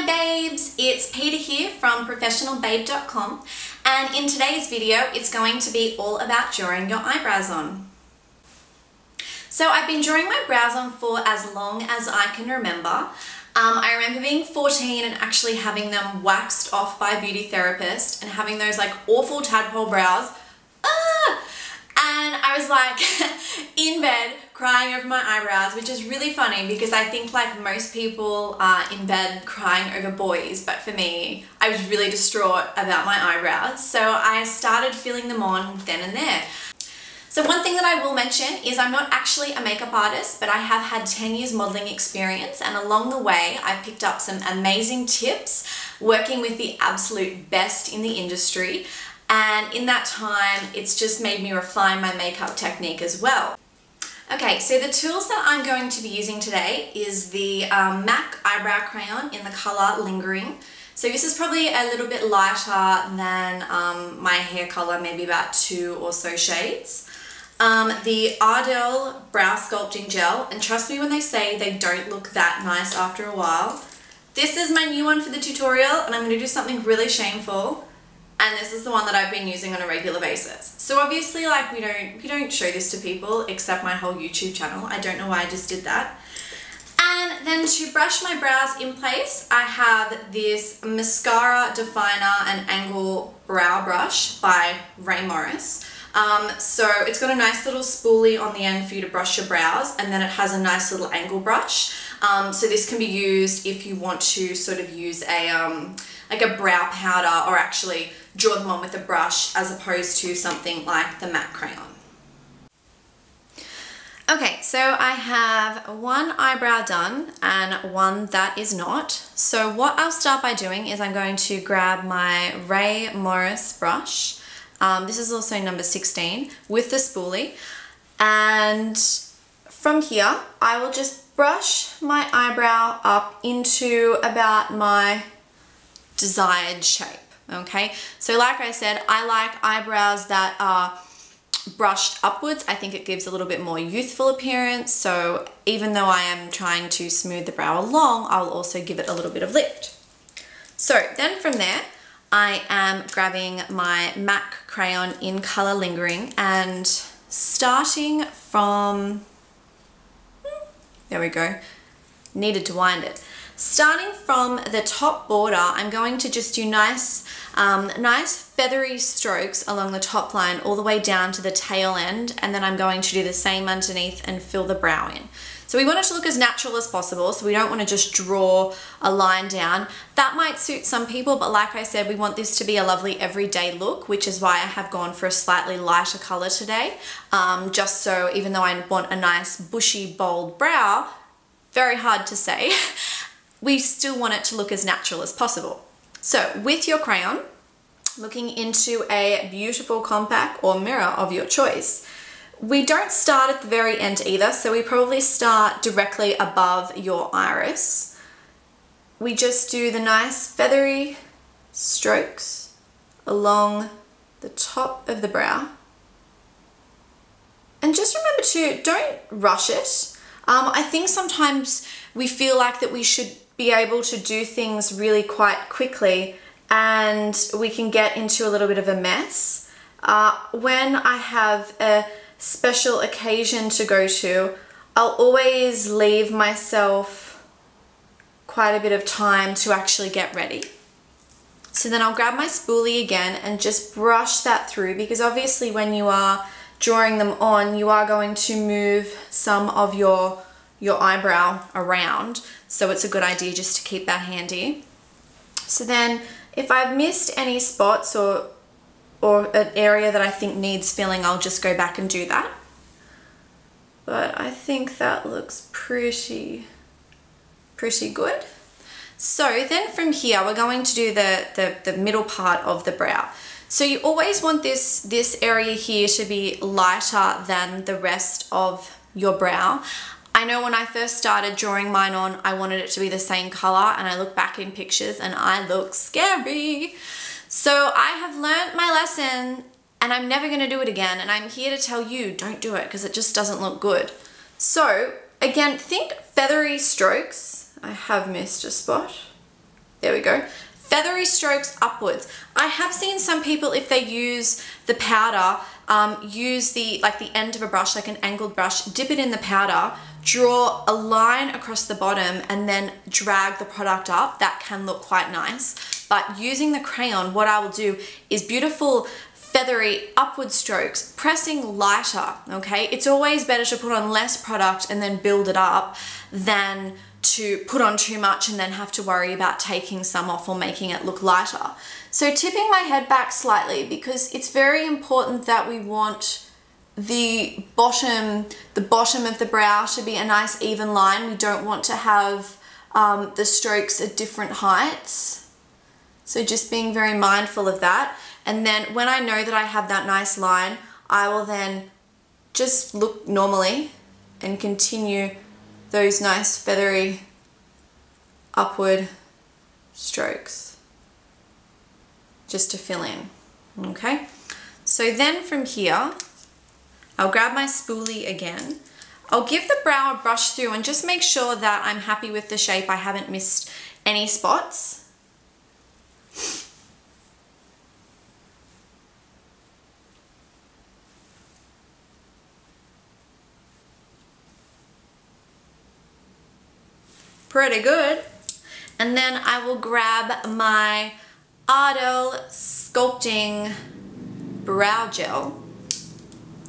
Hi babes, it's Peta here from professionalbabe.com, and in today's video it's going to be all about drawing your eyebrows on. So I've been drawing my brows on for as long as I can remember. I remember being 14 and actually having them waxed off by a beauty therapist and having those like awful tadpole brows. And I was like in bed crying over my eyebrows, which is really funny because I think like most people are in bed crying over boys, but for me, I was really distraught about my eyebrows. So I started filling them on then and there. So one thing that I will mention is I'm not actually a makeup artist, but I have had 10 years modeling experience, and along the way I've picked up some amazing tips working with the absolute best in the industry. And in that time, it's just made me refine my makeup technique as well. Okay, so the tools that I'm going to be using today is the MAC Eyebrow Crayon in the color Lingering. So this is probably a little bit lighter than my hair color, maybe about 2 or so shades. The Ardell Brow Sculpting Gel, and trust me when they say they don't look that nice after a while. This is my new one for the tutorial, and I'm going to do something really shameful. And this is the one that I've been using on a regular basis. So obviously like we don't show this to people except my whole YouTube channel. I don't know why I just did that. And then to brush my brows in place, I have this Mascara Definer and Angle Brow Brush by Rae Morris. So it's got a nice little spoolie on the end for you to brush your brows, and then it has a nice little angle brush. So this can be used if you want to sort of use a like a brow powder, or actually draw them on with a brush as opposed to something like the MAC crayon. Okay, so I have one eyebrow done and one that is not. So what I'll start by doing is I'm going to grab my Rae Morris brush. This is also number 16 with the spoolie. And from here, I will just brush my eyebrow up into about my desired shape. Okay, so like I said, I like eyebrows that are brushed upwards. I think it gives a little bit more youthful appearance. So even though I am trying to smooth the brow along, I'll also give it a little bit of lift. So then from there, I am grabbing my MAC crayon in color Lingering, and starting from, there we go, needed to wind it. Starting from the top border, I'm going to just do nice feathery strokes along the top line all the way down to the tail end, and then I'm going to do the same underneath and fill the brow in. So we want it to look as natural as possible, so we don't want to just draw a line down. That might suit some people, but like I said, we want this to be a lovely everyday look, which is why I have gone for a slightly lighter color today. Just so even though I want a nice bushy, bold brow, very hard to say, we still want it to look as natural as possible. So with your crayon, looking into a beautiful compact or mirror of your choice, we don't start at the very end either, so we probably start directly above your iris. We just do the nice feathery strokes along the top of the brow. And just remember to, don't rush it. I think sometimes we feel like that we should be able to do things really quite quickly, and we can get into a little bit of a mess. When I have a special occasion to go to, I'll always leave myself quite a bit of time to actually get ready. So then I'll grab my spoolie again and just brush that through, because obviously when you are drawing them on, you are going to move some of your eyebrow around. So it's a good idea just to keep that handy. So then if I've missed any spots or an area that I think needs filling, I'll just go back and do that. But I think that looks pretty good. So then from here, we're going to do the middle part of the brow. So you always want this area here to be lighter than the rest of your brow. I know when I first started drawing mine on, I wanted it to be the same color, and I look back in pictures and I look scary. So I have learned my lesson, and I'm never going to do it again, and I'm here to tell you, don't do it, because it just doesn't look good. So again, think feathery strokes. I have missed a spot. There we go. Feathery strokes upwards. I have seen some people, if they use the powder, use the end of a brush, like an angled brush, dip it in the powder, draw a line across the bottom and then drag the product up. That can look quite nice. But using the crayon, what I will do is beautiful feathery upward strokes, pressing lighter, okay? It's always better to put on less product and then build it up than to put on too much and then have to worry about taking some off or making it look lighter. So tipping my head back slightly, because it's very important that we want the bottom of the brow to be a nice even line. We don't want to have the strokes at different heights. So just being very mindful of that. And then when I know that I have that nice line, I will then just look normally and continue those nice feathery upward strokes just to fill in, okay? So then from here, I'll grab my spoolie again. I'll give the brow a brush through and just make sure that I'm happy with the shape. I haven't missed any spots. Pretty good. And then I will grab my Ardell Sculpting Brow Gel.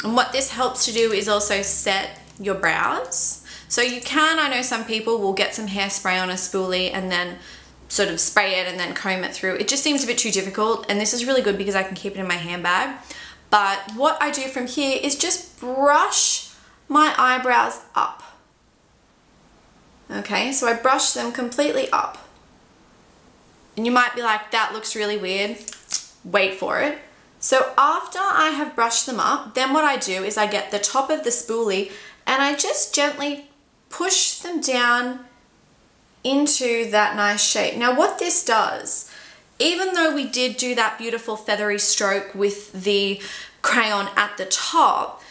And what this helps to do is also set your brows. So you can, I know some people will get some hairspray on a spoolie and then sort of spray it and then comb it through. It just seems a bit too difficult, and this is really good because I can keep it in my handbag. But what I do from here is just brush my eyebrows up. Okay, so I brush them completely up. And you might be like, that looks really weird. Wait for it. So after I have brushed them up, then what I do is I get the top of the spoolie and I just gently push them down into that nice shape. Now what this does, even though we did do that beautiful feathery stroke with the crayon at the top,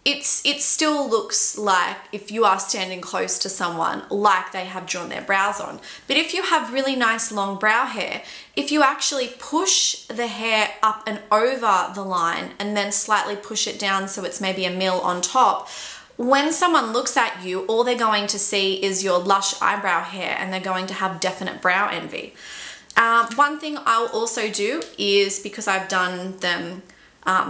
it still looks like, if you are standing close to someone, like they have drawn their brows on. But if you have really nice long brow hair, if you actually push the hair up and over the line and then slightly push it down so it's maybe a mil on top, when someone looks at you, all they're going to see is your lush eyebrow hair and they're going to have definite brow envy. One thing I'll also do is, because I've done them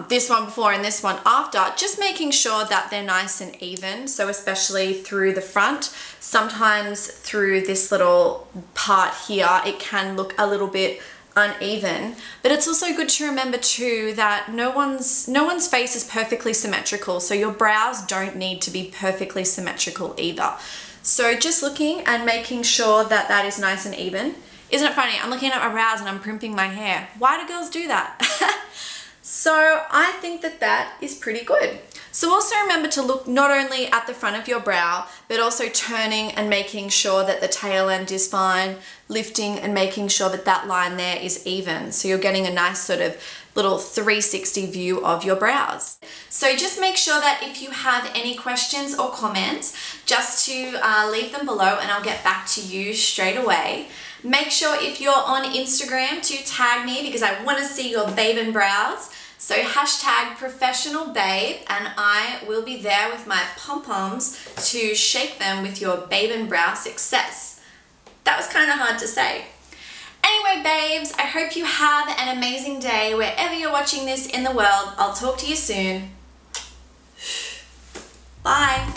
this one before and this one after, just making sure that they're nice and even. So especially through the front, sometimes through this little part here, it can look a little bit uneven. But it's also good to remember too that no one's face is perfectly symmetrical, so your brows don't need to be perfectly symmetrical either. So just looking and making sure that that is nice and even. Isn't it funny? I'm looking at my brows and I'm primping my hair. Why do girls do that? So I think that that is pretty good. So also remember to look not only at the front of your brow, but also turning and making sure that the tail end is fine, lifting and making sure that that line there is even. So you're getting a nice sort of little 360 view of your brows. So just make sure that if you have any questions or comments, just to leave them below and I'll get back to you straight away. Make sure if you're on Instagram to tag me because I want to see your babe and brows. So hashtag professional babe, and I will be there with my pom-poms to shake them with your babe and brow success. That was kind of hard to say. Anyway, babes, I hope you have an amazing day wherever you're watching this in the world. I'll talk to you soon. Bye.